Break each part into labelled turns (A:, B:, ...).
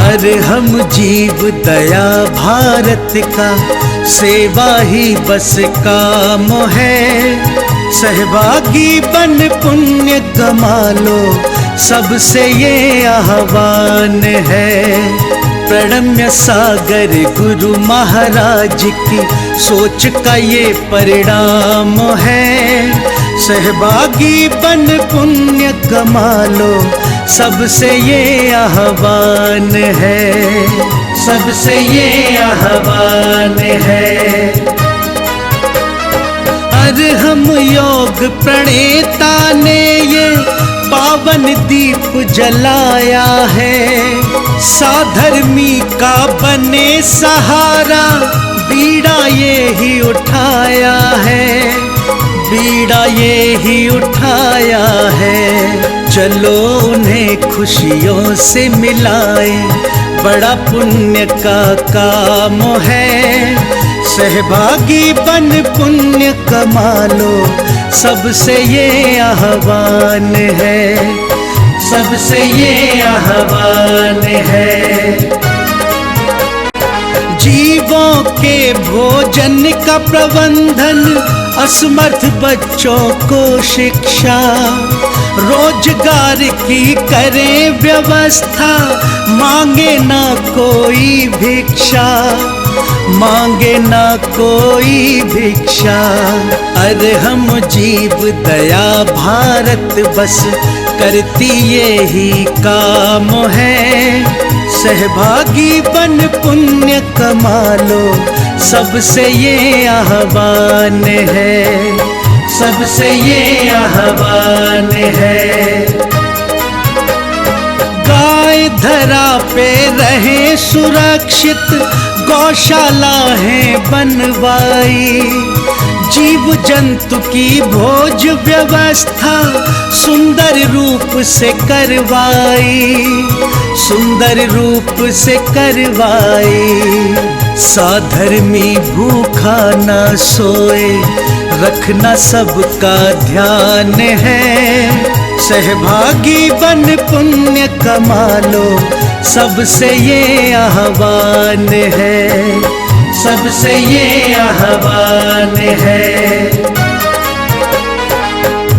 A: अरे हम जीव दया भारत का, सेवा ही बस काम है। सहभागी बन पुण्य कमा लो, सबसे ये आह्वान है। प्रणम्य सागर गुरु महाराज की सोच का ये परिणाम है। सहभागी बन पुण्य कमा लो, सबसे ये आह्वान है, सबसे ये आह्वान है। अरे हम योग प्रणेता ने ये पावन दीप जलाया है। साधर्मी का बने सहारा, बीड़ा ये ही उठाया है, बीड़ा ये ही उठाया है। चलो उन्हें खुशियों से मिलाए, बड़ा पुण्य का काम है। सहभागी बन पुण्य कमा लो, सबसे ये आह्वान है, सबसे ये आह्वान है। जीवों के भोजन का प्रबंधन, असमर्थ बच्चों को शिक्षा, रोजगार की करें व्यवस्था। मांगे ना कोई भिक्षा, मांगे ना कोई भिक्षा। अरे हम जीव दया भारत बस करती ये ही काम है। सहभागी बन पुण्य कमा लो, सबसे ये आह्वान है, सबसे ये आह्वान है। गाय धरा पे रहे सुरक्षित, गौशाला है बनवाई। जीव जंतु की भोज व्यवस्था सुंदर रूप से करवाई, सुंदर रूप से करवाई। साधर्मी भूखा ना सोए, रखना सबका ध्यान है। सहभागी बन पुण्य कमा लो, सबसे ये आह्वान है, सबसे ये आह्वान है।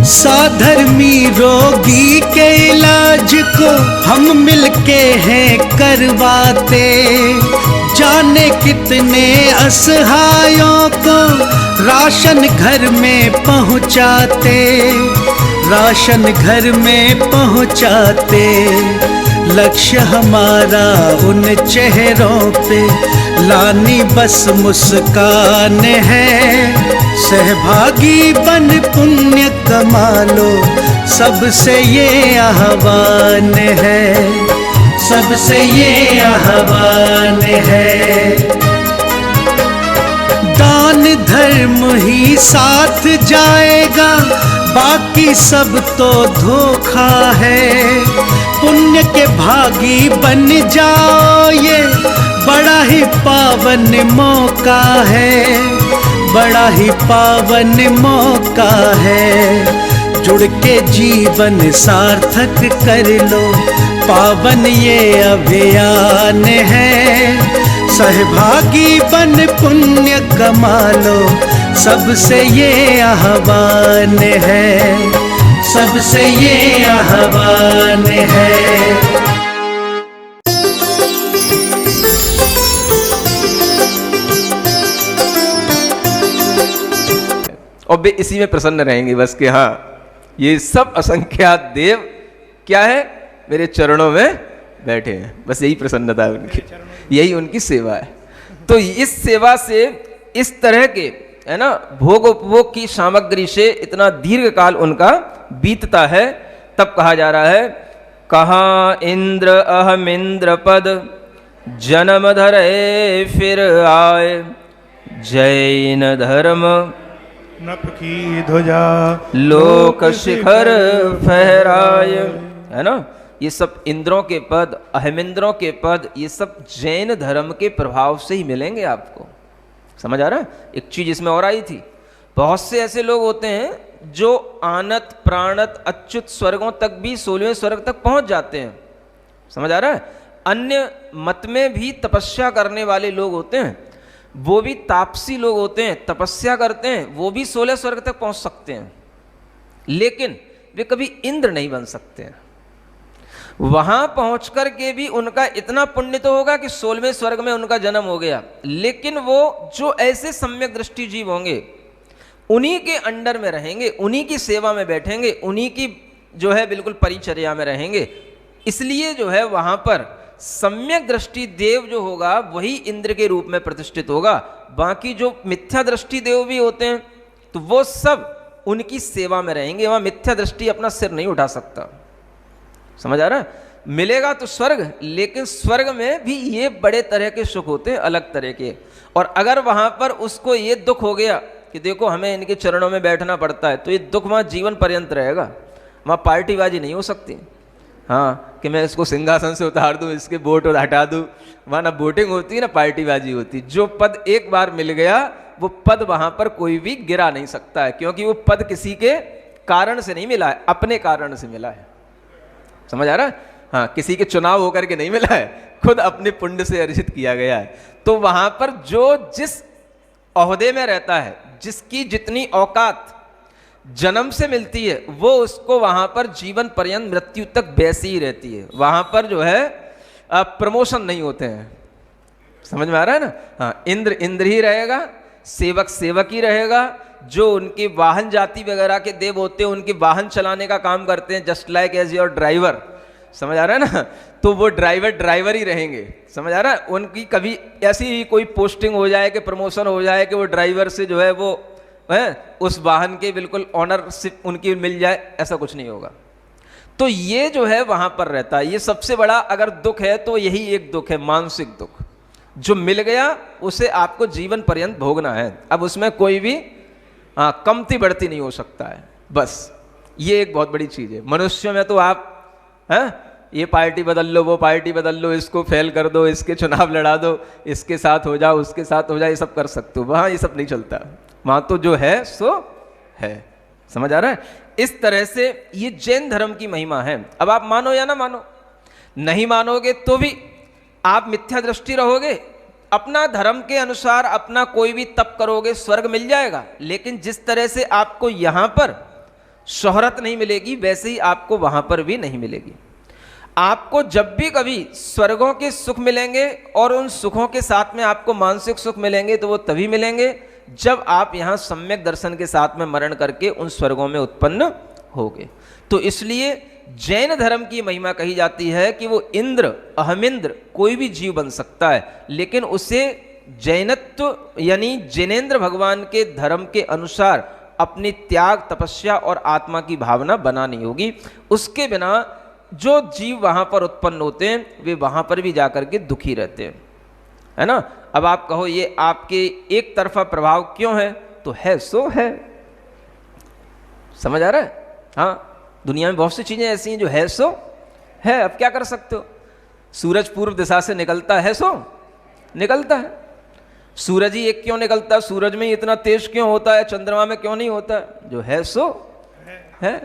A: साधर्मी रोगी के इलाज को हम मिलके हैं करवाते। जाने कितने असहायों को राशन घर में पहुंचाते, राशन घर में पहुंचाते। लक्ष्य हमारा उन चेहरों पे लानी बस मुस्कान है। सहभागी बन पुण्य कमा लो, सबसे ये आह्वान है, सबसे ये आह्वान है। दान धर्म ही साथ जाएगा, बाकी सब तो धोखा है। पुण्य के भागी बन जाओ, ये बड़ा ही पावन मौका है, बड़ा ही पावन मौका है। जुड़ के जीवन सार्थक कर लो, पावन ये अभियान है। सहभागी बन पुण्य कमा लो, सबसे ये आह्वान है, सबसे ये आह्वान है।
B: और वे इसी में प्रसन्न रहेंगे बस कि हाँ ये सब असंख्यात देव क्या है, मेरे चरणों में बैठे हैं। बस यही प्रसन्नता है उनकी, यही उनकी सेवा है। तो इस सेवा से, इस तरह के है ना भोग उपभोग की सामग्री से इतना दीर्घ काल उनका बीतता है। तब कहा जा रहा है, कहाँ इंद्र अहम इंद्र पद जन्म धरे फिर आए, जैन धर्म
C: नप की ध्वजा
B: लोक शिखर फहराए। है ना, ये सब इंद्रों के पद, अहमिंद्रों के पद, ये सब जैन धर्म के प्रभाव से ही मिलेंगे आपको। समझ आ रहा है? एक चीज इसमें और आई थी, बहुत से ऐसे लोग होते हैं जो आनत प्राणत अच्युत स्वर्गों तक भी 16वें स्वर्ग तक पहुंच जाते हैं। समझ आ रहा है? अन्य मत में भी तपस्या करने वाले लोग होते हैं, वो भी तापसी लोग होते हैं, तपस्या करते हैं, वो भी 16 स्वर्ग तक पहुंच सकते हैं, लेकिन वे कभी इंद्र नहीं बन सकते हैं। वहां पहुंच कर के भी उनका इतना पुण्य तो होगा कि 16वें स्वर्ग में उनका जन्म हो गया, लेकिन वो जो ऐसे सम्यक दृष्टि जीव होंगे उन्हीं के अंडर में रहेंगे, उन्हीं की सेवा में बैठेंगे, उन्हीं की जो है बिल्कुल परिचर्या में रहेंगे। इसलिए जो है वहां पर सम्यक दृष्टि देव जो होगा वही इंद्र के रूप में प्रतिष्ठित होगा। बाकी जो मिथ्या दृष्टि देव भी होते हैं तो वो सब उनकी सेवा में रहेंगे, वहां मिथ्या दृष्टि अपना सिर नहीं उठा सकता। समझ आ रहा है? मिलेगा तो स्वर्ग, लेकिन स्वर्ग में भी ये बड़े तरह के सुख होते हैं, अलग तरह के। और अगर वहां पर उसको ये दुख हो गया कि देखो हमें इनके चरणों में बैठना पड़ता है, तो ये दुख वहां जीवन पर्यंत रहेगा। वहां पार्टीबाजी नहीं हो सकती, हाँ, कि मैं इसको सिंहासन से उतार दूं, इसके बोट हटा दूं। वहां ना बोटिंग होती है ना पार्टीबाजी होती। जो पद एक बार मिल गया वो पद वहां पर कोई भी गिरा नहीं सकता है, क्योंकि वो पद किसी के कारण से नहीं मिला है, अपने कारण से मिला है। समझ आ रहा है? हाँ, किसी के चुनाव होकर के नहीं मिला है, खुद अपने पुण्य से अर्जित किया गया है। तो वहां पर जो जिस ओहदे में रहता है, जिसकी जितनी औकात जन्म से मिलती है, वो उसको वहां पर जीवन पर्यंत मृत्यु तक वैसी ही रहती है। वहां पर जो है प्रमोशन नहीं होते हैं। समझ में आ रहा है ना? हाँ, इंद्र इंद्र ही रहेगा, सेवक सेवक ही रहेगा। जो उनके वाहन जाति वगैरह के देव होते हैं उनके वाहन चलाने का काम करते हैं, just like as your driver. समझ आ रहा है ना? तो वो ड्राइवर ड्राइवर ही रहेंगे। समझ आ रहा है? उनकी कभी ऐसी ही कोई पोस्टिंग हो जाए कि प्रमोशन हो जाए कि वो ड्राइवर से जो है वो उस वाहन के बिल्कुल ऑनरशिप उनकी मिल जाए, ऐसा कुछ नहीं होगा। तो ये जो है वहां पर रहता है। ये सबसे बड़ा अगर दुख है तो यही एक दुख है, मानसिक दुख। जो मिल गया उसे आपको जीवन पर्यंत भोगना है। अब उसमें कोई भी कमती बढ़ती नहीं हो सकता है। बस ये एक बहुत बड़ी चीज है। मनुष्यों में तो आप ये पार्टी बदल लो, वो पार्टी बदल लो, इसको फेल कर दो, इसके चुनाव लड़ा दो, इसके साथ हो जाओ, उसके साथ हो जाए, ये सब कर सकते हो। वहां ये सब नहीं चलता। वहां तो जो है सो है। समझ आ रहा है? इस तरह से ये जैन धर्म की महिमा है। अब आप मानो या ना मानो, नहीं मानोगे तो भी आप मिथ्या दृष्टि रहोगे, अपना धर्म के अनुसार अपना कोई भी तप करोगे, स्वर्ग मिल जाएगा। लेकिन जिस तरह से आपको यहां पर शोहरत नहीं मिलेगी, वैसे ही आपको वहां पर भी नहीं मिलेगी। आपको जब भी कभी स्वर्गों के सुख मिलेंगे और उन सुखों के साथ में आपको मानसिक सुख मिलेंगे, तो वो तभी मिलेंगे जब आप यहां सम्यक दर्शन के साथ में मरण करके उन स्वर्गों में उत्पन्न होगे। तो इसलिए जैन धर्म की महिमा कही जाती है कि वो इंद्र, अहमिंद्र कोई भी जीव बन सकता है, लेकिन उसे जैनत्व यानी जैनेन्द्र भगवान के धर्म के अनुसार अपनी त्याग, तपस्या और आत्मा की भावना बनानी होगी। उसके बिना जो जीव वहां पर उत्पन्न होते हैं वे वहां पर भी जाकर के दुखी रहते हैं, है ना? अब आप कहो ये आपके एक तरफा प्रभाव क्यों है? तो है सो है। समझ आ रहा है? हाँ, दुनिया में बहुत सी चीजें ऐसी हैं जो है सो है। अब क्या कर सकते हो? सूरज पूर्व दिशा से निकलता है सो निकलता है। सूरज ही एक क्यों निकलता है? सूरज में इतना तेज क्यों होता है? चंद्रमा में क्यों नहीं होता? जो है सो है।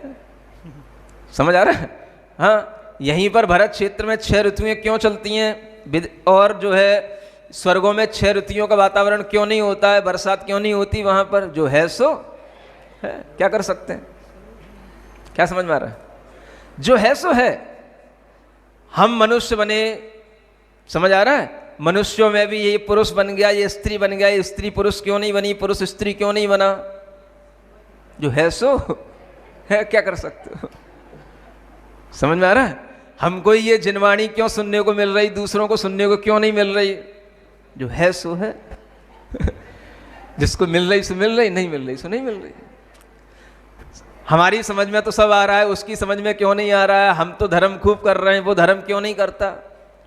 B: समझ आ रहा है? हाँ, यहीं पर भरत क्षेत्र में 6 ऋतुएं क्यों चलती हैं? और जो है स्वर्गों में 6 ऋतुओं का वातावरण क्यों नहीं होता है? बरसात क्यों नहीं होती वहां पर? जो है सो है। क्या कर सकते हैं? क्या समझ में आ रहा है? जो है सो है। हम मनुष्य बने, समझ आ रहा है? मनुष्यों में भी ये पुरुष बन गया, ये स्त्री बन गया, ये स्त्री पुरुष क्यों नहीं बनी, पुरुष स्त्री क्यों नहीं बना? जो है सो है। क्या कर सकते हो? समझ में आ रहा है? हमको ये जिनवाणी क्यों सुनने को मिल रही, दूसरों को सुनने को क्यों नहीं मिल रही? जो है सो है। जिसको मिल रही सो मिल रही, नहीं मिल रही सो नहीं मिल रही। हमारी समझ में तो सब आ रहा है, उसकी समझ में क्यों नहीं आ रहा है? हम तो धर्म खूब कर रहे हैं, वो धर्म क्यों नहीं करता?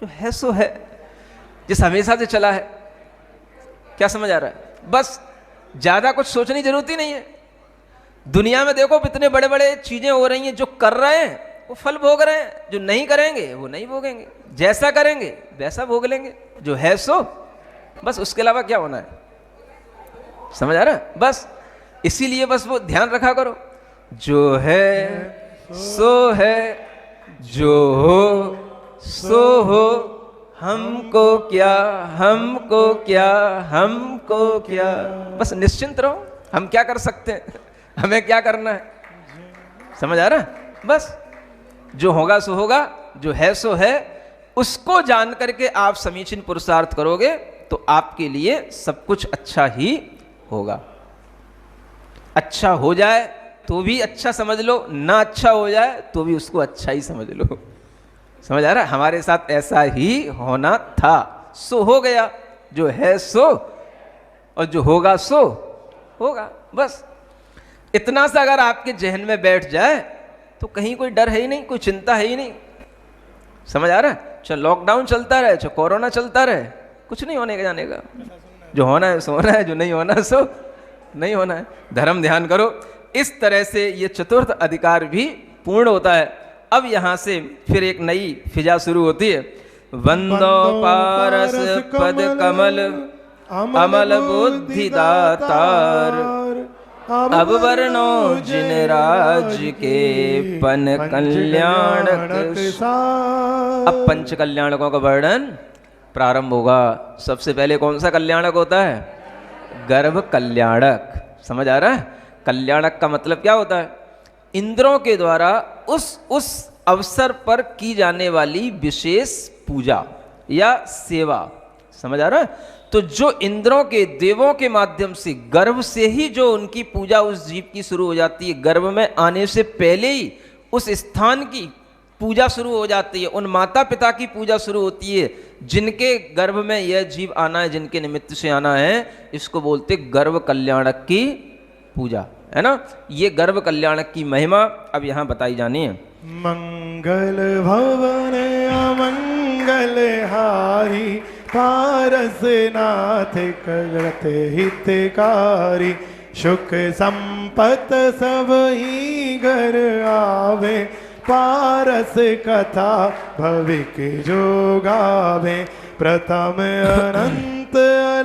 B: जो है सो है, जिस हमेशा से चला है। क्या समझ आ रहा है? बस ज्यादा कुछ सोचने की जरूरत ही नहीं है। दुनिया में देखो कितने बड़े बड़े चीजें हो रही हैं। जो कर रहे हैं वो फल भोग रहे हैं, जो नहीं करेंगे वो नहीं भोगेंगे, जैसा करेंगे वैसा भोग लेंगे। जो है सो बस, उसके अलावा क्या होना है? समझ आ रहा है? बस इसीलिए बस वो ध्यान रखा करो, जो है सो है, जो हो सो हो, हमको क्या, हमको क्या, हमको क्या। बस निश्चिंत रहो, हम क्या कर सकते हैं, हमें क्या करना है, समझ आ रहा है? बस जो होगा सो होगा, जो है सो है, उसको जान करके आप समीचीन पुरुषार्थ करोगे तो आपके लिए सब कुछ अच्छा ही होगा। अच्छा हो जाए तो भी अच्छा समझ लो, ना अच्छा हो जाए तो भी उसको अच्छा ही समझ लो। समझ आ रहा है? हमारे साथ ऐसा ही होना था, सो हो गया, जो है सो और जो होगा सो होगा। बस इतना सा अगर आपके जहन में बैठ जाए तो कहीं कोई डर है ही नहीं, कोई चिंता है ही नहीं। समझ आ रहा है? चाहे लॉकडाउन चलता रहे, चाहे कोरोना चलता रहे, कुछ नहीं होने का जाने का। जो होना है सो होना है, जो नहीं होना सो नहीं होना है। धर्म ध्यान करो। इस तरह से ये चतुर्थ अधिकार भी पूर्ण होता है। अब यहां से फिर एक नई फिजा शुरू होती है। वंदो पारस पद कमल अमल बुद्धि दातार, अब वर्णो जिन राज के पन कल्याणक। अब पंच कल्याणकों का वर्णन प्रारंभ होगा। सबसे पहले कौन सा कल्याणक होता है? गर्भ कल्याणक। समझ आ रहा है? कल्याणक का मतलब क्या होता है? इंद्रों के द्वारा उस अवसर पर की जाने वाली विशेष पूजा या सेवा। समझ आ रहा है? तो जो इंद्रों के, देवों के माध्यम से गर्भ से ही जो उनकी पूजा उस जीव की शुरू हो जाती है, गर्भ में आने से पहले ही उस स्थान की पूजा शुरू हो जाती है, उन माता पिता की पूजा शुरू होती है जिनके गर्भ में यह जीव आना है, जिनके निमित्त से आना है। इसको बोलते गर्भ कल्याणक की पूजा, है ना? ये गर्भ कल्याणक की महिमा अब यहाँ बताई जानी है।
C: मंगल भवन अमंगल हारी, पारस नाथ करत हितकारी, सुख संपत सब ही घर आवे, पारस कथा भविक जो गावे। प्रथम अनंत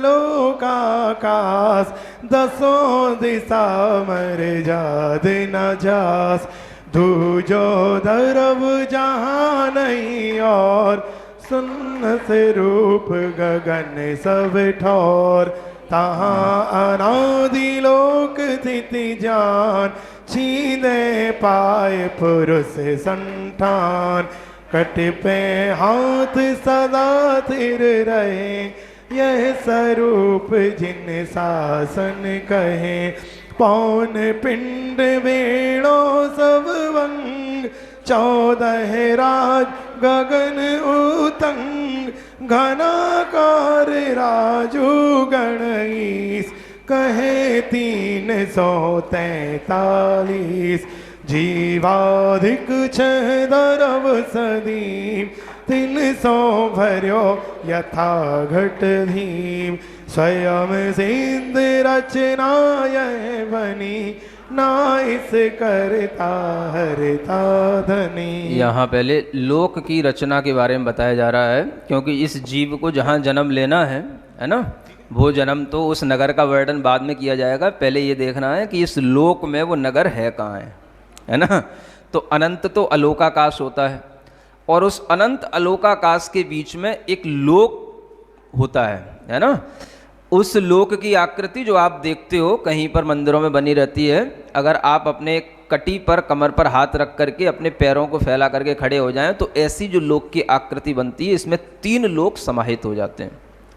C: अलोकाकाश, दसों दिशा मर जाद न जास। दूजो दरब जहाँ नहीं और, सुन्न से रूप गगन सब ठौर। तहाँ अनादि लोक स्थिति जान, छीने पाए पुरुष संठान। कट पे हाथ सदा स्थिर रहे, यह स्वरूप जिन शासन कहे। पौन पिंड वेणो सब वंग, 14 राज गगन उतंग। घनाकार राजू गणईस, कहे 343। जीवाधिक 6 दरव सदीम, 300 भर्यो यथा घट धीम। स्वयं सिंध रचना यह बनी, नाइस करता हरता धनी।
B: यहाँ पहले लोक की रचना के बारे में बताया जा रहा है, क्योंकि इस जीव को जहाँ जन्म लेना है ना, वो जन्म तो उस नगर का वर्णन बाद में किया जाएगा। पहले ये देखना है कि इस लोक में वो नगर है कहाँ है ना? तो अनंत तो अलोकाकाश होता है, और उस अनंत अलोकाकाश के बीच में एक लोक होता है ना? उस लोक की आकृति जो आप देखते हो कहीं पर मंदिरों में बनी रहती है। अगर आप अपने कटी पर, कमर पर हाथ रख करके अपने पैरों को फैला करके खड़े हो जाएं, तो ऐसी जो लोक की आकृति बनती है, इसमें 3 लोक समाहित हो जाते हैं,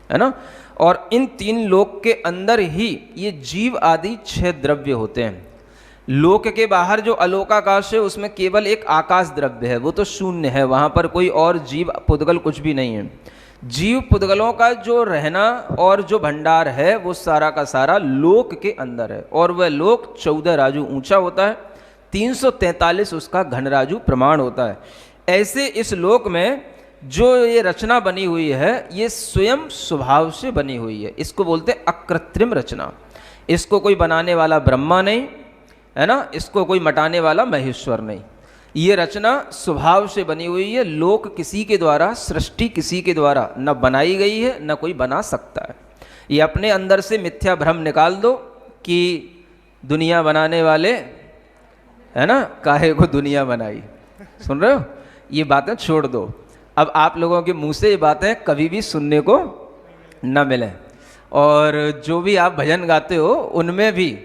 B: है ना? और इन 3 लोक के अंदर ही ये जीव आदि 6 द्रव्य होते हैं। लोक के बाहर जो अलोकाकाश है उसमें केवल एक आकाश द्रव्य है, वो तो शून्य है, वहाँ पर कोई और जीव पुद्गल कुछ भी नहीं है। जीव पुद्गलों का जो रहना और जो भंडार है वो सारा का सारा लोक के अंदर है, और वह लोक 14 राजू ऊंचा होता है, 343 उसका घनराजू प्रमाण होता है। ऐसे इस लोक में जो ये रचना बनी हुई है, ये स्वयं स्वभाव से बनी हुई है। इसको बोलते हैं अकृत्रिम रचना। इसको कोई बनाने वाला ब्रह्मा नहीं, है ना? इसको कोई मटाने वाला महेश्वर नहीं। ये रचना स्वभाव से बनी हुई है। लोक किसी के द्वारा, सृष्टि किसी के द्वारा न बनाई गई है, न कोई बना सकता है। ये अपने अंदर से मिथ्या भ्रम निकाल दो कि दुनिया बनाने वाले, है ना, काहे को दुनिया बनाई। सुन रहे हो, ये बातें छोड़ दो। अब आप लोगों के मुंह से ये बातें कभी भी सुनने को न मिले, और जो भी आप भजन गाते हो उनमें भी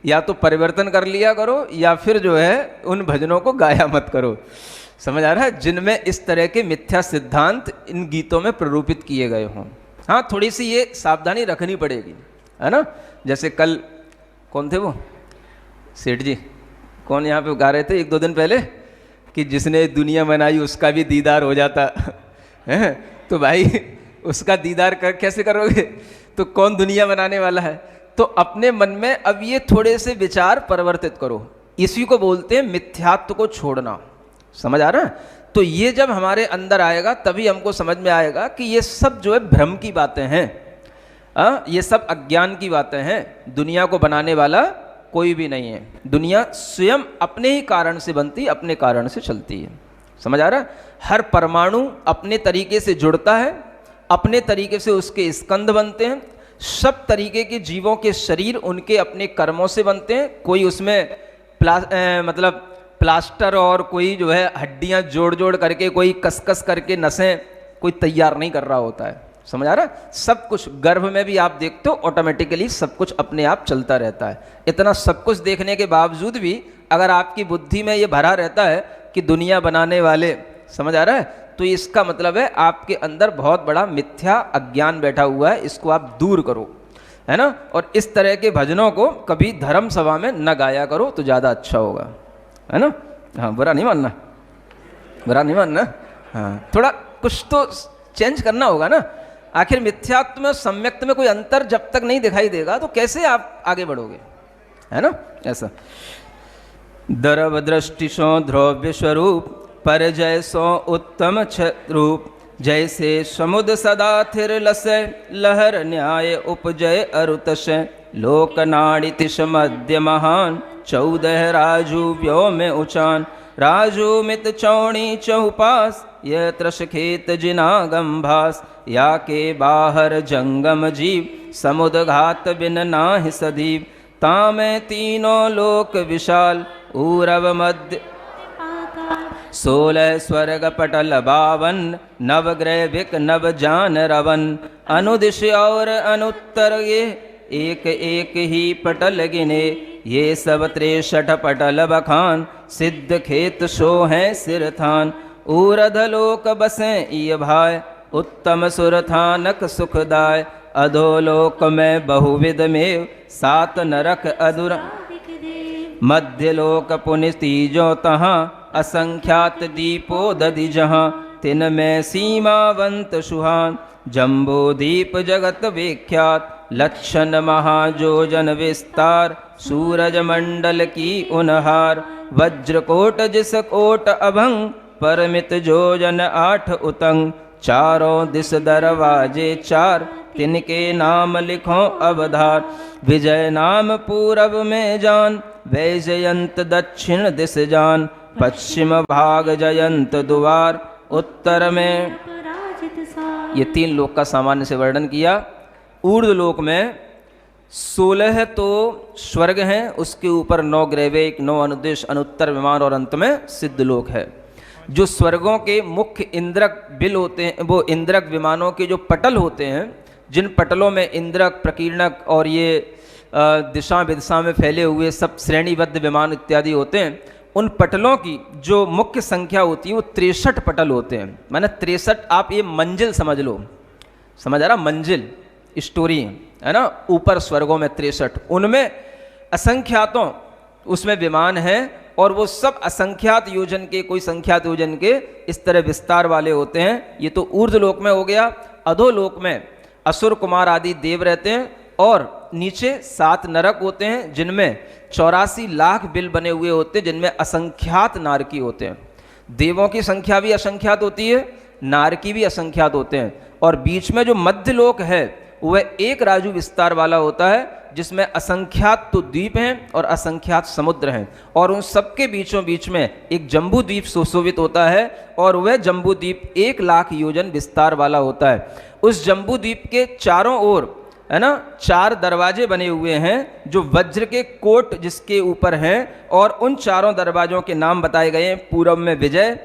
B: या तो परिवर्तन कर लिया करो या फिर जो है उन भजनों को गाया मत करो। समझ आ रहा है, जिनमें इस तरह के मिथ्या सिद्धांत इन गीतों में प्ररूपित किए गए हों। हाँ, थोड़ी सी ये सावधानी रखनी पड़ेगी, है ना। जैसे कल कौन थे वो सेठ जी, कौन यहाँ पे गा रहे थे 1-2 दिन पहले कि जिसने दुनिया बनाई उसका भी दीदार हो जाता है। तो भाई उसका दीदार कैसे करोगे, तो कौन दुनिया बनाने वाला है। तो अपने मन में अब ये थोड़े से विचार परिवर्तित करो, इसी को बोलते हैं मिथ्यात्व को छोड़ना। समझ आ रहा है। तो ये जब हमारे अंदर आएगा तभी हमको समझ में आएगा कि ये सब जो है भ्रम की बातें हैं, ये सब अज्ञान की बातें हैं। दुनिया को बनाने वाला कोई भी नहीं है। दुनिया स्वयं अपने ही कारण से बनती, अपने कारण से चलती है। समझ आ रहा है। हर परमाणु अपने तरीके से जुड़ता है, अपने तरीके से उसके स्कंद बनते हैं। सब तरीके के जीवों के शरीर उनके अपने कर्मों से बनते हैं। कोई उसमें मतलब प्लास्टर और कोई जो है हड्डियां जोड़ जोड़ करके, कोई कसकस करके नसें कोई तैयार नहीं कर रहा होता है। समझ आ रहा है। सब कुछ गर्भ में भी आप देखते हो, ऑटोमेटिकली सब कुछ अपने आप चलता रहता है। इतना सब कुछ देखने के बावजूद भी अगर आपकी बुद्धि में ये भरा रहता है कि दुनिया बनाने वाले, समझ आ रहा है, तो इसका मतलब है आपके अंदर बहुत बड़ा मिथ्या अज्ञान बैठा हुआ है। इसको आप दूर करो, है ना। और इस तरह के भजनों को कभी धर्म सभा में न गाया करो तो ज़्यादा अच्छा होगा, है ना। हाँ, बुरा नहीं मानना, बुरा नहीं मानना। हाँ, थोड़ा कुछ तो चेंज करना होगा ना। आखिर मिथ्यात्व में और सम्यक्त में कोई अंतर जब तक नहीं दिखाई देगा तो कैसे आप आगे बढ़ोगे, है ना। ऐसा दरव दृष्टि सो ध्रुव्य स्वरूप पर जैसो उत्तम रूप, जैसे समुद्र सदा थिर लसय लहर न्याय उपजय अरुतश, लोक नाड़ितिश मध्य महान 14 राजू व्योम उचान, राजू मित चौणी चौपास यह त्रश खेत जिनागम भास, या के बाहर जंगम जीव समुद्र घात बिन नाहि सदीव, तामे तीनों लोक विशाल ऊरव मध्य 16 स्वर्ग पटल 52 नवग्रह विक नव जान रवन, अनुदिश और अनुत्तर ये एक एक ही पटल गिने, ये सब 63 पटल बखान सिद्ध खेत सो हैं सिर थान, ऊरध लोक बसें ये भाय उत्तम सुरथानक सुखदाय, अधोलोक में बहुविध में 7 नरक अधुर, मध्य लोक पुनिस्तीजो तहाँ असंख्यात दीपो दधि जहाँ, तिन में सीमावंत सुहान जम्बो दीप जगत विख्यात, लक्षण महाजोजन विस्तार सूरज मंडल की उनहार, वज्रकोट जिस कोट अभंग परमित जोजन 8 उतंग, चारों दिस दरवाजे 4 तिनके नाम लिखो अवधार, विजय नाम पूरब में जान वैजयंत दक्षिण दिस जान, पश्चिम भाग जयंत द्वार उत्तर में। ये 3 लोक का सामान्य से वर्णन किया। ऊर्ध्व लोक में 16 तो स्वर्ग हैं, उसके ऊपर 9 ग्रहवेक 9 अनुदेश अनुत्तर विमान और अंत में सिद्ध लोक है। जो स्वर्गों के मुख्य इंद्रक बिल होते हैं, वो इंद्रक विमानों के जो पटल होते हैं, जिन पटलों में इंद्रक प्रकीर्णक और ये दिशा विदिशा में फैले हुए सब श्रेणीबद्ध विमान इत्यादि होते हैं, उन पटलों की जो मुख्य संख्या होती है वो 63 पटल होते हैं। माने 63, आप ये मंजिल समझ लो, समझ आ रहा, मंजिल स्टोरी है ना। ऊपर स्वर्गों में 63, उनमें असंख्यातों उसमें विमान हैं, और वो सब असंख्यात योजन के, कोई संख्यात योजन के इस तरह विस्तार वाले होते हैं। ये तो ऊर्ध्व लोक में हो गया। अधोलोक में असुर कुमार आदि देव रहते हैं, और नीचे 7 नरक होते हैं जिनमें 84 लाख बिल बने हुए होते हैं, जिनमें असंख्यात नारकी होते हैं। देवों की संख्या भी असंख्यात होती है, नारकी भी असंख्यात होते हैं, और बीच में जो मध्य लोक है वह एक राजू विस्तार वाला होता है, जिसमें असंख्यात तो द्वीप हैं और असंख्यात समुद्र हैं, और उन सबके बीचों बीच में एक जम्बू द्वीप सुशोभित होता है, और वह जम्बू द्वीप 1 लाख योजन विस्तार वाला होता है। उस जम्बू द्वीप के चारों ओर है ना, 4 दरवाजे बने हुए हैं जो वज्र के कोट जिसके ऊपर हैं, और उन चारों दरवाजों के नाम बताए गए हैं। पूर्व में विजय,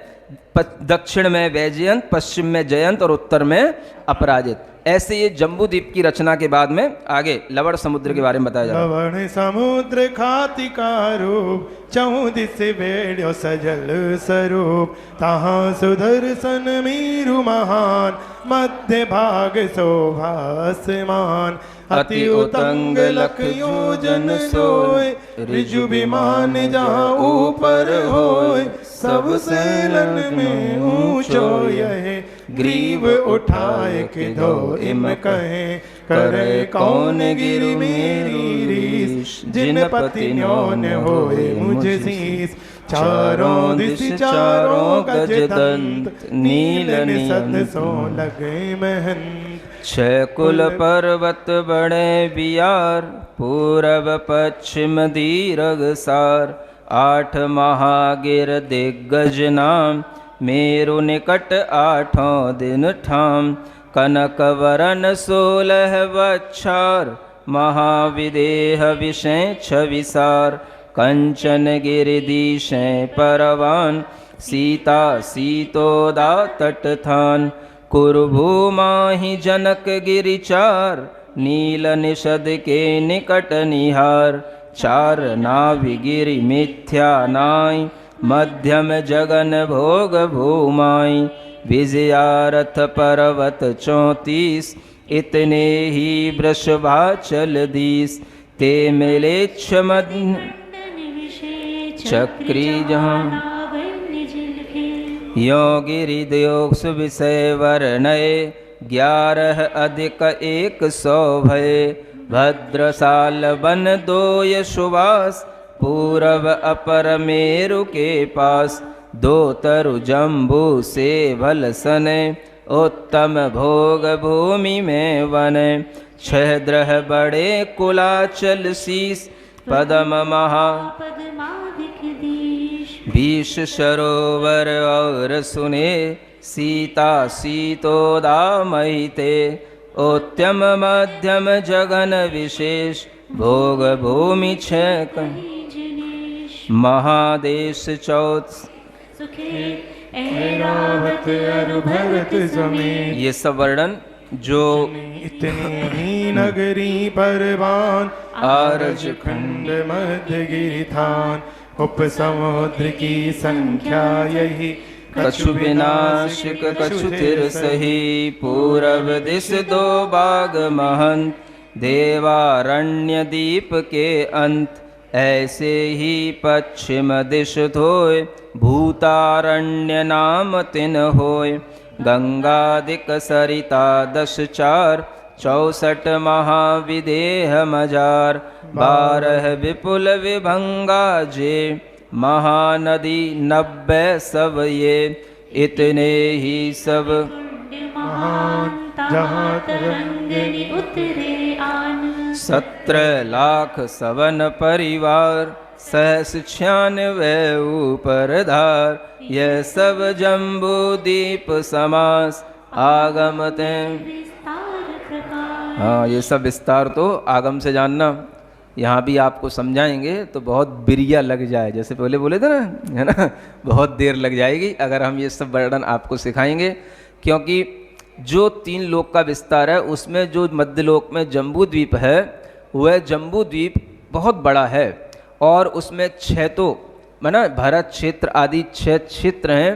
B: दक्षिण में वैजयंत, पश्चिम में जयंत और उत्तर में अपराजित। ऐसे ये जम्बू द्वीप की रचना के बाद में आगे लवण समुद्र के बारे में बताया जा रहा है।
C: लवण समुद्र खाति का रूप, चहुं दिस बेड़ो सजल स्वरूप, तहाँ सुदर्शन मीरु महान, मध्य भाग शोभासमान, अति उतंग लख योजन सोय, ऋजु विमान जहाँ ऊपर होय, सब सैलन में ऊंचो यह, ग्रीव उठाए के दो इम कहे, करे कौन गिरि मेरी रीस, जिन पति न्योन होए मुझ शीस, चारों दिश चारों गज दंत, नील निषद सो लगे महंत,
B: 6 कुल पर्वत बड़े बियार, पूरब पश्चिम दीर्घ सार, 8 महागिर दिग्गज नाम, मेरु निकट 8 दिन ठाम, कनक वरन 16 बच्छार, महाविदेह विषय 26, कंचन गिरिदीशें परवान, सीता सीतोदा तटथान, कुरुभूमाहि जनक गिरिचार, नील निषद के निकट निहार, 4 नाभि गिरि मिथ्या नाई, मध्यम जगन भोग भूमाई, विजयारथ पर्वत 34, इतने ही वृषभाचल दीस, ते मिलेच्छ मध्य चक्री जहाँ, यो गिरिदेव सुविषय वर्णय, 11 अधिक 100 भय, भद्रसाल बन 2 यशुवास, पूरब अपर मेरु के पास, 2 तरु जम्बू से भलसने, उत्तम भोग भूमि में वने, 6 द्रह बड़े कुलाचल शीस, पदम महा 20 सरोवर और सुने, सीता सीतोदा महिते, उत्तम मध्यम जगन विशेष, भोग भूमि 6 महादेश 14
C: ऐरावत अरु भरत समेत,
B: ये सब वर्णन जो
C: इतनी ही नगरी परवान, आरज खंड मध्य गिरिथान, उप समुद्र की संख्या यही,
B: कछु विनाशिक कछु तिर सही, पूरब दिश 2 बाग महंत, देवारण्य दीप के अंत, ऐसे ही पश्चिम दिश धोय, भूतारण्य नाम तिन होय, गंगादिक सरिता 10 4, 64 महाविदेह मजार, 12 विपुल विभंगा जे, महानदी 90 सब ये, इतने ही सब
C: महान जहाँ तरंगनी उतरे आन,
B: 17 लाख सवन परिवार, 96 ऊपर धार, यह सब जम्बू दीप समास, आगमते। हाँ, ये सब विस्तार तो आगम से जानना, यहाँ भी आपको समझाएंगे तो बहुत बिरिया लग जाए, जैसे पहले बोले थे ना, है ना, बहुत देर लग जाएगी अगर हम ये सब वर्णन आपको सिखाएंगे, क्योंकि जो 3 लोक का विस्तार है उसमें जो मध्यलोक में जम्बू द्वीप है, वह जम्बू द्वीप बहुत बड़ा है, और उसमें 6 तो है ना भारत क्षेत्र आदि 6 क्षेत्र हैं,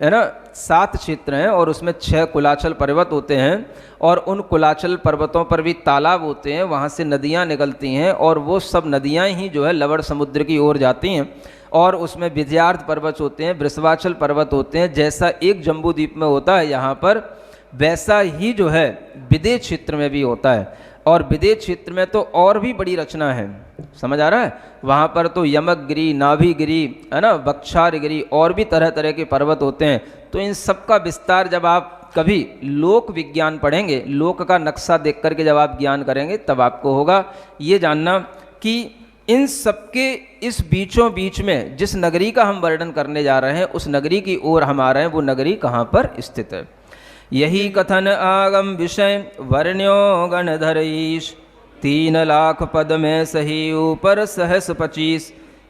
B: है ना, 7 क्षेत्र हैं, और उसमें 6 कुलाचल पर्वत होते हैं, और उन कुलाचल पर्वतों पर भी तालाब होते हैं, वहाँ से नदियाँ निकलती हैं, और वो सब नदियाँ ही जो है लवण समुद्र की ओर जाती हैं, और उसमें विजयार्थ पर्वत होते हैं, वृषभाचल पर्वत होते हैं। जैसा एक जम्बू द्वीप में होता है यहाँ पर, वैसा ही जो है विदेह क्षेत्र में भी होता है, और विदेह क्षेत्र में तो और भी बड़ी रचना है, समझ आ रहा है, वहाँ पर तो यमकगिरी, नाभिगिरी, है ना, बक्षारगिरी, और भी तरह तरह के पर्वत होते हैं। तो इन सब का विस्तार जब आप कभी लोक विज्ञान पढ़ेंगे, लोक का नक्शा देख करके जब आप ज्ञान करेंगे, तब आपको होगा ये जानना कि इन सबके इस बीचों बीच में जिस नगरी का हम वर्णन करने जा रहे हैं, उस नगरी की ओर हम आ रहे हैं, वो नगरी कहाँ पर स्थित है। यही कथन आगम विषय वर्ण्यो गणधर ईश 3 लाख पद में सही ऊपर सहस 25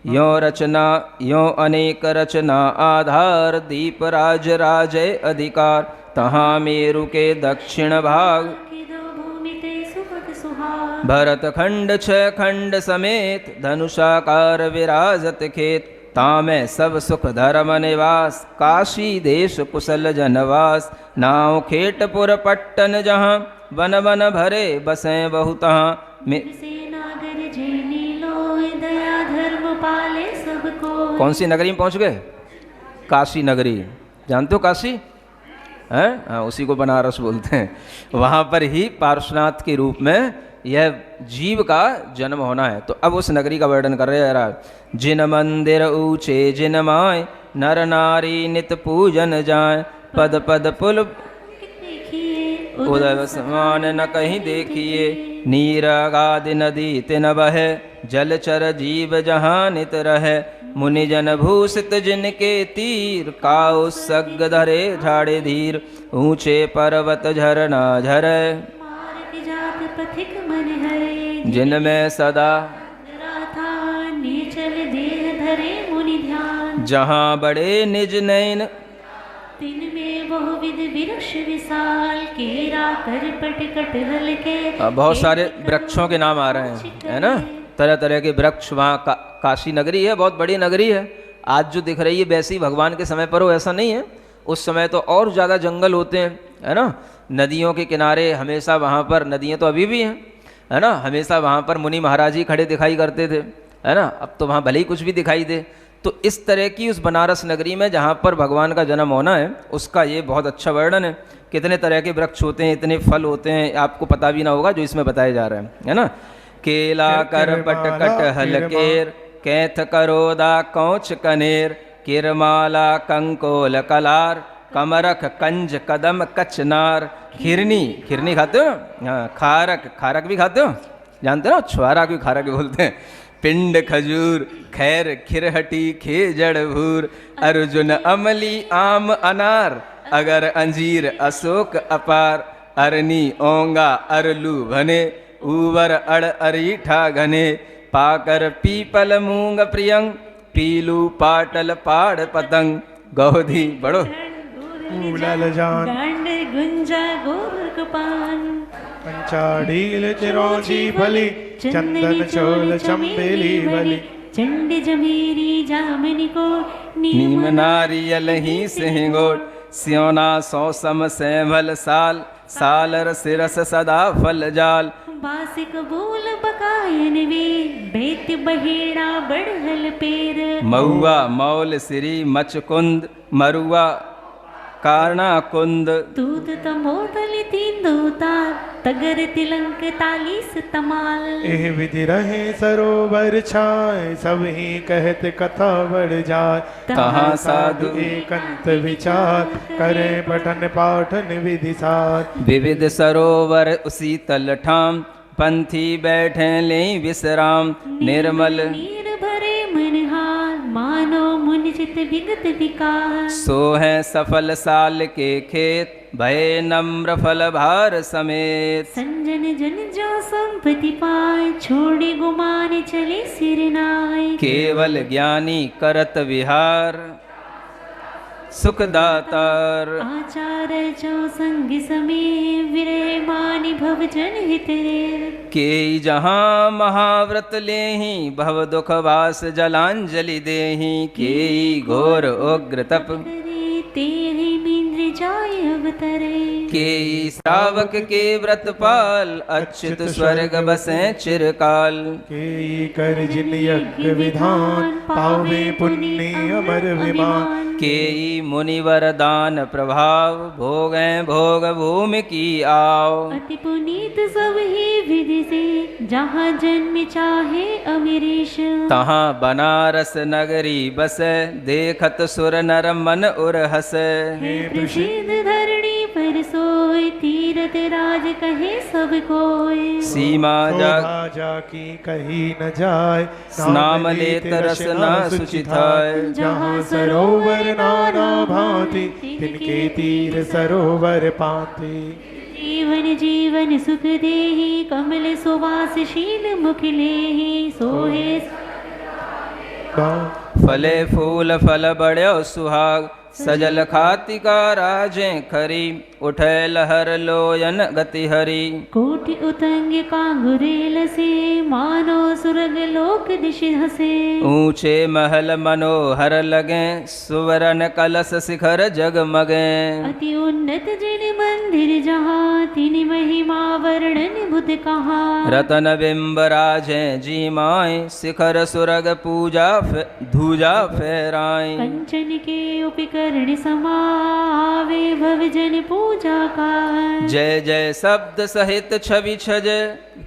B: यो रचना यो अनेक रचना आधार दीप राज राजय अधिकार तहाँ मेरु के दक्षिण भाग
C: के दो भूमि ते सुभग सुहाग
B: भरत खंड 6 खंड समेत धनुषाकार विराजत खेत तामें सब सुख धर्म निवास काशी देश कुशल जनवास नाव खेटपुर पट्टन जहाँ वन वन भरे बसें बहुतहाँ
C: से नागर जैनी लोय दया धर्म पाले सबको।
B: कौन सी नगरी में पहुंच गए? काशी नगरी। जानते हो काशी हैं? हाँ, उसी को बनारस बोलते हैं। वहाँ पर ही पार्श्वनाथ के रूप में यह जीव का जन्म होना है। तो अब उस नगरी का वर्णन कर रहे हैं। जिन मंदिर ऊंचे जिन माय नर नारी नित पूजन जाए पद पद पुल उदय समान न कहीं देखिए नीरगादि नदी तिन बहे जलचर जीव जहाँ नित रहे मुनिजन भूषित जिनके तीर काउ सग धरे झाड़े धीर ऊंचे पर्वत झरना झरे
C: मार्ग जात पथिक मन हरे
B: जिनमें सदा
C: राथा नीचल देह धरे मुनि ध्यान
B: जहाँ बड़े निज नैन
C: दिन में बहुविध वृक्ष विशाल केरा करपट कटहल के
B: बहुत सारे वृक्षों के नाम आ रहे हैं, है ना? तरह तरह के वृक्ष वहाँ काशी नगरी है, बहुत बड़ी नगरी है। आज जो दिख रही है वैसे ही भगवान के समय पर हो ऐसा नहीं है। उस समय तो और ज़्यादा जंगल होते हैं, है ना? नदियों के किनारे हमेशा वहाँ पर, नदियाँ तो अभी भी हैं, है ना? हमेशा वहाँ पर मुनि महाराज ही खड़े दिखाई करते थे, है ना? अब तो वहाँ भले ही कुछ भी दिखाई दे। तो इस तरह की उस बनारस नगरी में जहाँ पर भगवान का जन्म होना है उसका ये बहुत अच्छा वर्णन है। कितने तरह के वृक्ष होते हैं, इतने फल होते हैं, आपको पता भी ना होगा जो इसमें बताए जा रहे हैं, है ना? केला करपट कटहल केर कैथ करोदा कौच कनेर किरमाला कंकोल कलार कमरख कंज कदम कचनार खिरनी, खिरनी खाते हो? हाँ, खारक, खारक भी खाते हो? जानते हो छुआरा क्यों खारक बोलते हैं? पिंड खजूर खैर खिरहटी खेजड़ भूर अर्जुन अमली आम अनार अगर अंजीर अशोक अपार अरनी ओंगा अरलू भने ऊवर अड़ अरीठा घने पाकर पीपल मूंग प्रियंग पीलू पाटल पाड़ पतंग गौधी बड़ो
C: मूलल जान गांड गुंजा गोरख पान
D: पंचाड़ील चिरौंजी भली चंदन चोल चंबेली भली
C: चंड जमेरी जामन को
B: नीम नारियल ही सिंगोट स्योना सौसम सैभल साल सालर सिरस सदा फल जाल
C: बासिक बोल बकायन वे बेत बहेड़ा बढ़हल पेर
B: महुआ मौल सिरी मचकुंद मरुआ कारणा कुंद
C: दूध तमोतल तीन दोतार तगर तिलंक 43 तमाल
D: एह विधि रहे सरोवर छाए सब ही कहत कथा बढ़ जाए
B: तहाँ साधु
D: एकांत विचार करे पठन पाठन विधि सार
B: विविध सरोवर उसी तल ठाम पंथी बैठे ले विश्राम निर्मल
C: नीर भरे मनहार मानो मुनि चित विगत विकार
B: सो है सफल साल के खेत भय नम्र फल भार समेत
C: संजन जन जो संपत्ति पाए छोड़े गुमान चले सिरनाय
B: केवल ज्ञानी करत विहार सुखदातार
C: आचार जो संग समय विरय मानि भव जन हित रे
B: के जहाँ महाव्रत लेहि भव दुख वास जलांजलि देहि के घोर उग्र तप
C: तेहि मिंद्र जाय अवतरे
B: के श्रावक के व्रत पाल अच्युत स्वर्ग बसे चिरकाल
D: के कर जिन यज्ञ विधान पावे पुण्य अमर विमान
B: के मुनि वरदान प्रभाव भोगें भोग भूमि की आओ
C: अति पुनीत सब ही विधि से जहाँ जन्म चाहे अमीरेश
B: तहाँ बनारस नगरी बसे देखत सुर नर मन उर हसे
C: है प्रसिद्ध धरणी पर सोई होय तीरथ राज कहे सब कोय।
B: सीमा जा
D: शोभा जाकी कही न जाय,
B: नाम लेत रस न सुचिताय।
D: जहाँ सरोवर नाना भांति, तिनके तीर सरोवर पाती।
C: जीवन जीवन सुख देहि, कमल सुवास शील मुख लेहि। सोहे
B: फले फूल फल बड़ो सुहाग, सजल खातिका राजें खरी। उठे लहर लोयन गति हरी।
C: कोटि उतंग कांगुरेल से, मानो सुरग लोक दिश हसे।
B: ऊंचे महल मनोहर लगे, सुवरन कलश शिखर जगमगे।
C: अति उन्नत जिन मंदिर जहाँ, तिन महिमा वर्णन बुध कहाँ।
B: रतन बिंब राजे जी माए, शिखर सुरग पूजा धूजा फहराए।
C: कंचन के उपकरण समावे, भव जन पूजा का।
B: जय जय शब्द सहित छवि छज,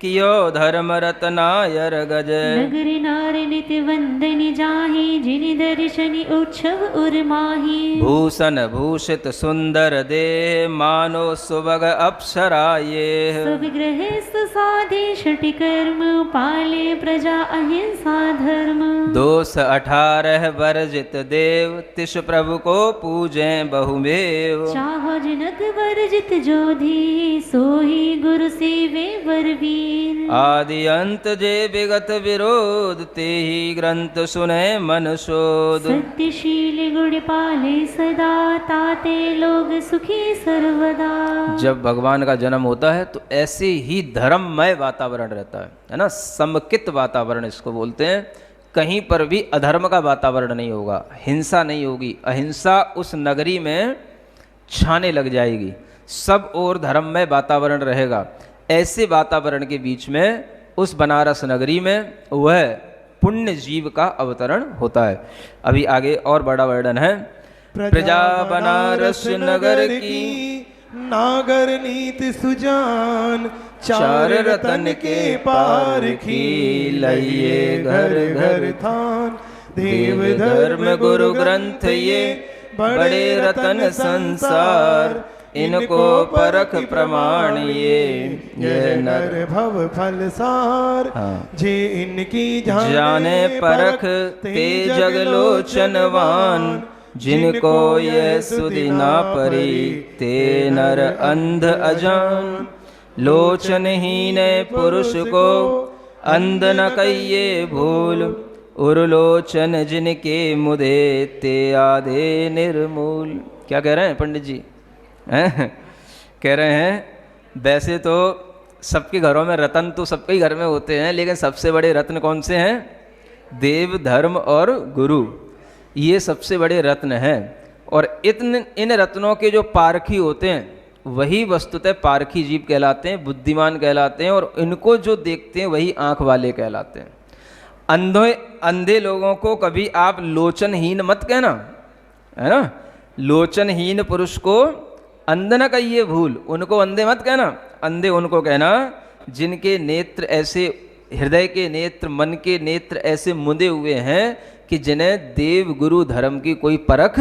B: कियो धर्म रतनायर गज।
C: नगर नार नित वंदन जाहि, जिन दर्शन उत्सव उर्माहि।
B: भूषण भूषित सुंदर देह, मानो सुबग अप्सरा ये।
C: सब गृहस्थ साधे छठ कर्म, पाले प्रजा अहिंसा धर्म।
B: दोष 18 वर्जित देव, तिस प्रभु को पूजे बहुमेव।
C: चाहो जनक वर्जित जोधी, सोही गुरु सेवे बरवीर।
B: आदि अंत जे विगत विरोध, ते ही ग्रंथ सुने मन शोध।
C: सत्यशील गुण पाले सदा, ताते लोग सुखी सर्वदा।
B: जब भगवान का जन्म होता है तो ऐसे ही धर्ममय वातावरण रहता है ना, समकित वातावरण इसको बोलते हैं। कहीं पर भी अधर्म का वातावरण नहीं होगा, हिंसा नहीं होगी। अहिंसा उस नगरी में छाने लग जाएगी, सब और धर्ममय वातावरण रहेगा। ऐसे वातावरण के बीच में उस बनारस नगरी में वह पुण्य जीव का अवतरण होता है। अभी आगे और बड़ा वर्णन है। प्रजा बनारस नगर की,
D: नागर नीति सुजान। चार रतन के पार की, लइए घर घर थान। देव धर्म गुरु ग्रंथ ये, बड़े रतन संसार। इनको परख प्रमाण ये नर भव फल सार। जे इनकी
B: जाने परख ते जगलोचनवान। जिनको ये सुधि ना परी, ते नर अंध अजान। लोचनहीन पुरुष को, अंध न कहिए भूल। उर्लोचन जिनके मुदे, ते आधे निर्मूल। क्या कह रहे हैं पंडित जी? कह रहे हैं वैसे तो सबके घरों में रतन तो सबके ही घर में होते हैं, लेकिन सबसे बड़े रत्न कौन से हैं? देव, धर्म और गुरु, ये सबसे बड़े रत्न हैं। और इन रत्नों के जो पारखी होते हैं वही वस्तुतः पारखी जीव कहलाते हैं, बुद्धिमान कहलाते हैं। और इनको जो देखते हैं वही आंख वाले कहलाते हैं। अंधे लोगों को कभी आप लोचनहीन मत कहना, है ना। लोचनहीन पुरुष को अंध न कहिए भूल, उनको अंधे मत कहना। अंधे उनको कहना जिनके नेत्र ऐसे, हृदय के नेत्र, मन के नेत्र ऐसे मुंदे हुए हैं कि जिन्हें देव गुरु धर्म की कोई परख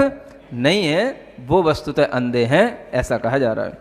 B: नहीं है, वो वस्तुतः अंधे हैं, ऐसा कहा जा रहा है।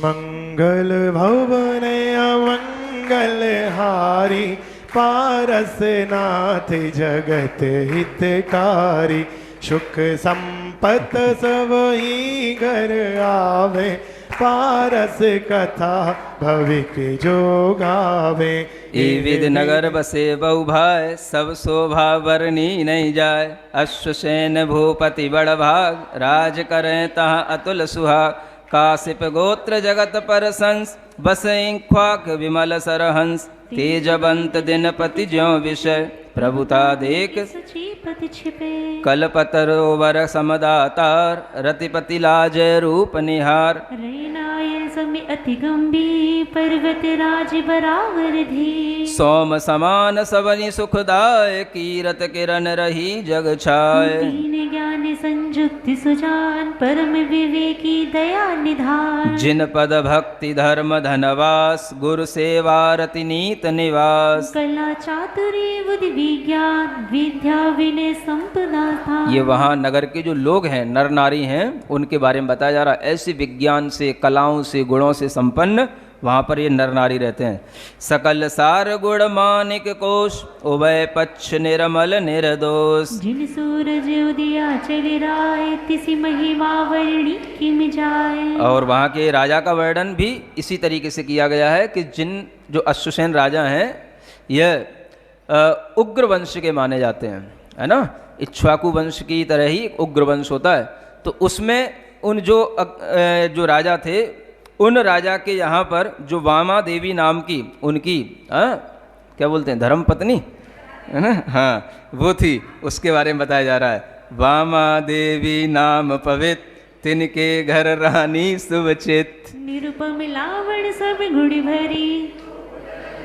D: मंगल भवन अमंगल हारी, पारस नाथ जगत हितकारी। सुख संपत सब ही घर आवे, पारस कथा भविक जो गावे।
B: ई विद नगर बसे बहु भाई, सब शोभा वर्णी नहीं जाए। अश्वसेन भूपति बड़ भाग, राज करें तहाँ अतुल सुहाग। काशिप गोत्र जगत पर संस, बसे ख्वाक विमल सरहंस। तेजवंत दिनपति ज्यों विषय, प्रभुता देख
C: सचीपति छिपे।
B: कलपतरोवर समदातार, रतिपति लाज रूप निहार।
C: रैनायन समी अति गंभीर, पर्वत राज बराबर धी।
B: सोम समान सबनि सुखदाय, कीरत किरण रही जग छाय।
C: दीन ज्ञान संयुक्त सुजान, परम विवेकी दया निधान।
B: जिन पद भक्ति धर्म धनवास, गुरु सेवा रति नीत निवास।
C: कला चातुर्य बुद्धि विज्ञान, विद्या विनय संपदा स्थान।
B: ये वहाँ नगर के जो लोग हैं, नर नारी हैं, उनके बारे में बताया जा रहा है। ऐसे विज्ञान से, कलाओं से, गुणों से संपन्न वहाँ पर ये नर नारी रहते हैं। सकल सार गुण मानिक कोश उभय पक्ष निर्मल निर्दोष।
C: जिन सूरज उदिया चल राय तिसी महिमा वर्णी किम जाए।
B: और वहाँ के राजा का वर्णन भी इसी तरीके से किया गया है कि जिन जो अश्वसेन राजा हैं यह उग्र वंश के माने जाते हैं, है ना। इक्ष्वाकु वंश की तरह ही एक उग्र वंश होता है। तो उसमें उन जो राजा थे, उन राजा के यहाँ पर जो वामा देवी नाम की उनकी क्या बोलते हैं धर्मपत्नी, है ना, हाँ वो थी, उसके बारे में बताया जा रहा है। वामा देवी नाम पवित्र तिनके घर रानी शुभचित।
C: निरुपम लावण सब गुण भरी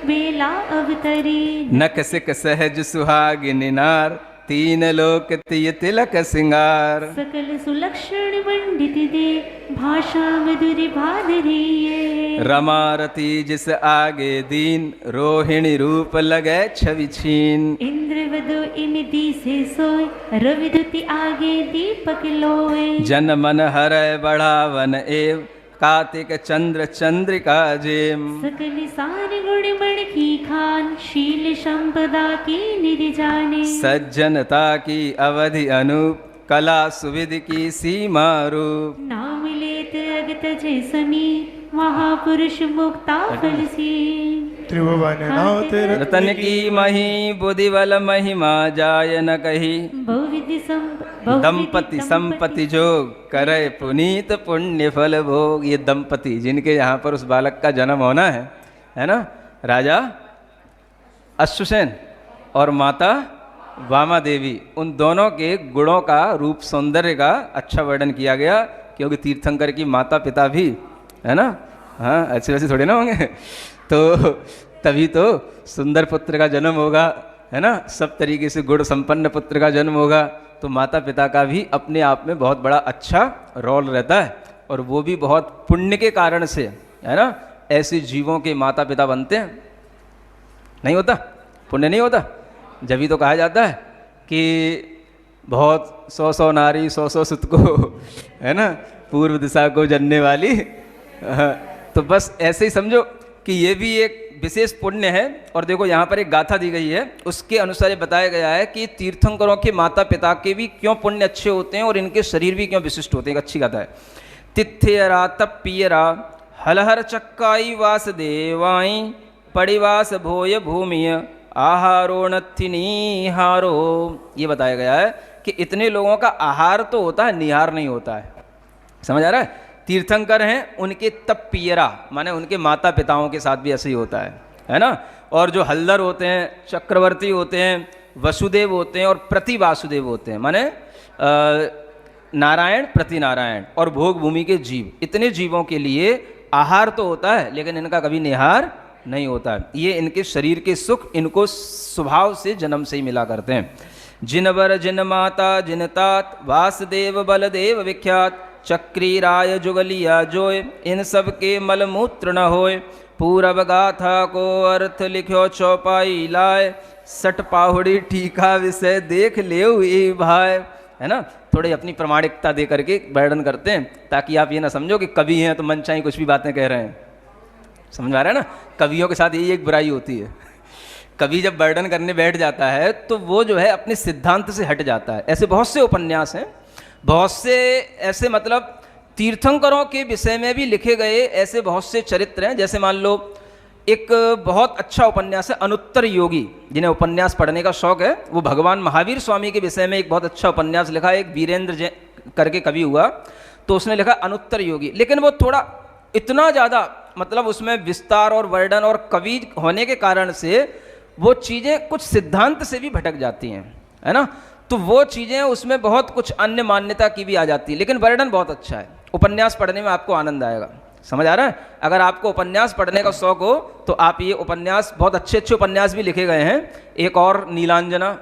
C: बेला अवतरी।
B: नख सिक सहज सुहागिनी नार तीन लोक तिय तिलक सिंगार।
C: सकल सुलक्षण पंडित दे भाषा मधुर भादरी।
B: रमारती जिस आगे दीन रोहिणी रूप लगे छवि छीन।
C: इंद्रवधु इन दिसे सोय रविदुति आगे दीपक लोए।
B: जन मन हरय बढ़ावन एव कार्तिक चंद्र चंद्रिका जेम।
C: सकल सार गुण मण की खान शील संपदा की निधि जाने।
B: सज्जनता की अवधि अनूप कला सुविधि की सीमा रूप।
C: नाम लेत अगत जय समी महापुरुष मुक्ता फलसी।
D: त्रिभुवन नाथ
B: रतन की मही बुद्धि बल महिमा जाय न कही। दंपति संपत्ति जोग करे पुनीत पुण्य फल भोग। ये दंपति जिनके यहाँ पर उस बालक का जन्म होना है ना, राजा अश्वसेन और माता वामा देवी, उन दोनों के गुणों का रूप सौंदर्य का अच्छा वर्णन किया गया। क्योंकि तीर्थंकर की माता पिता भी है ना, हाँ ऐसे वैसे थोड़े ना होंगे, तो तभी तो सुंदर पुत्र का जन्म होगा, है ना, सब तरीके से गुण संपन्न पुत्र का जन्म होगा। तो माता पिता का भी अपने आप में बहुत बड़ा अच्छा रोल रहता है, और वो भी बहुत पुण्य के कारण से, है ना, ऐसे जीवों के माता पिता बनते हैं। नहीं होता पुण्य, नहीं होता। जब ही तो कहा जाता है कि बहुत 100 नारी 100 सुत को, है ना, पूर्व दिशा को जनने वाली। तो बस ऐसे ही समझो कि ये भी एक विशेष पुण्य है। और देखो यहाँ पर एक गाथा दी गई है, उसके अनुसार ये बताया गया है कि तीर्थंकरों के माता पिता के भी क्यों पुण्य अच्छे होते हैं और इनके शरीर भी क्यों विशिष्ट होते हैं। एक अच्छी गाथा है। तिथ्यरा तप्पियरा हलहर चक्काई वास देवाई पड़िवास भोय भूमिय आहारो नथिनिहारो। ये बताया गया है कि इतने लोगों का आहार तो होता है, निहार नहीं होता है। समझ आ रहा है। तीर्थंकर हैं, उनके तप्पियरा माने उनके माता पिताओं के साथ भी ऐसे ही होता है ना। और जो हल्दर होते हैं, चक्रवर्ती होते हैं, वसुदेव होते हैं और प्रति वासुदेव होते हैं, माने नारायण प्रति नारायण और भोग भूमि के जीव, इतने जीवों के लिए आहार तो होता है लेकिन इनका कभी निहार नहीं होता है। ये इनके शरीर के सुख इनको स्वभाव से जन्म से ही मिला करते हैं। जिनवर जिन माता जिन तात वासुदेव बलदेव विख्यात चक्री राय जुगलिया जोय इन सब के मल मूत्र न होय। पूरब गाथा को अर्थ लिख्यो चौपाई लाए सट पाहुड़ी टीका विषय देख ले भाई, है ना। थोड़ी अपनी प्रमाणिकता दे करके वर्णन करते हैं ताकि आप ये ना समझो कि कवि हैं तो मनचाही कुछ भी बातें कह रहे हैं। समझ आ रहा है ना। कवियों के साथ यही एक बुराई होती है, कवि जब वर्णन करने बैठ जाता है तो वो जो है अपने सिद्धांत से हट जाता है। ऐसे बहुत से उपन्यास हैं, बहुत से ऐसे मतलब तीर्थंकरों के विषय में भी लिखे गए ऐसे बहुत से चरित्र हैं। जैसे मान लो एक बहुत अच्छा उपन्यास है अनुत्तर योगी, जिन्हें उपन्यास पढ़ने का शौक है, वो भगवान महावीर स्वामी के विषय में एक बहुत अच्छा उपन्यास लिखा है। एक वीरेंद्र जैन करके कवि हुआ, तो उसने लिखा अनुत्तर योगी। लेकिन वो थोड़ा इतना ज़्यादा मतलब उसमें विस्तार और वर्णन और कवि होने के कारण से वो चीज़ें कुछ सिद्धांत से भी भटक जाती हैं, है ना। तो वो चीज़ें उसमें बहुत कुछ अन्य मान्यता की भी आ जाती है, लेकिन वर्णन बहुत अच्छा है। उपन्यास पढ़ने में आपको आनंद आएगा। समझ आ रहा है। अगर आपको उपन्यास पढ़ने का शौक हो तो आप ये उपन्यास, बहुत अच्छे अच्छे उपन्यास भी लिखे गए हैं। एक और नीलांजना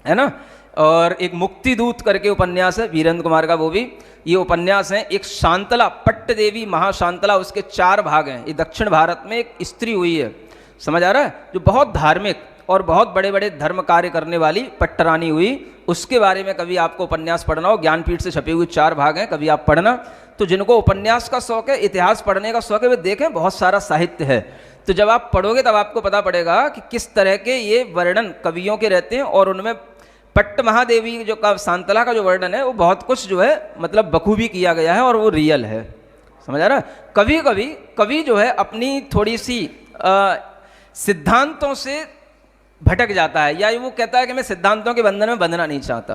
B: है ना, और एक मुक्ति दूत करके उपन्यास है वीरेंद्र कुमार का, वो भी ये उपन्यास है। एक शांतला पट्ट देवी महाशांतला, उसके 4 भाग हैं। ये दक्षिण भारत में एक स्त्री हुई है, समझ आ रहा है, जो बहुत धार्मिक और बहुत बड़े बड़े धर्म कार्य करने वाली पट्टरानी हुई, उसके बारे में कभी आपको उपन्यास पढ़ना हो, ज्ञानपीठ से छपे हुए 4 भाग हैं, कभी आप पढ़ना। तो जिनको उपन्यास का शौक है, इतिहास पढ़ने का शौक है, वे देखें, बहुत सारा साहित्य है। तो जब आप पढ़ोगे तब आपको पता पड़ेगा कि किस तरह के ये वर्णन कवियों के रहते हैं, और उनमें पट्ट महादेवी जो का शांतला का जो वर्णन है वो बहुत कुछ जो है मतलब बखूबी किया गया है और वो रियल है। समझ आ रहा? कभी जो है अपनी थोड़ी सी सिद्धांतों से भटक जाता है, या वो कहता है कि मैं सिद्धांतों के बंधन में बंधना नहीं चाहता।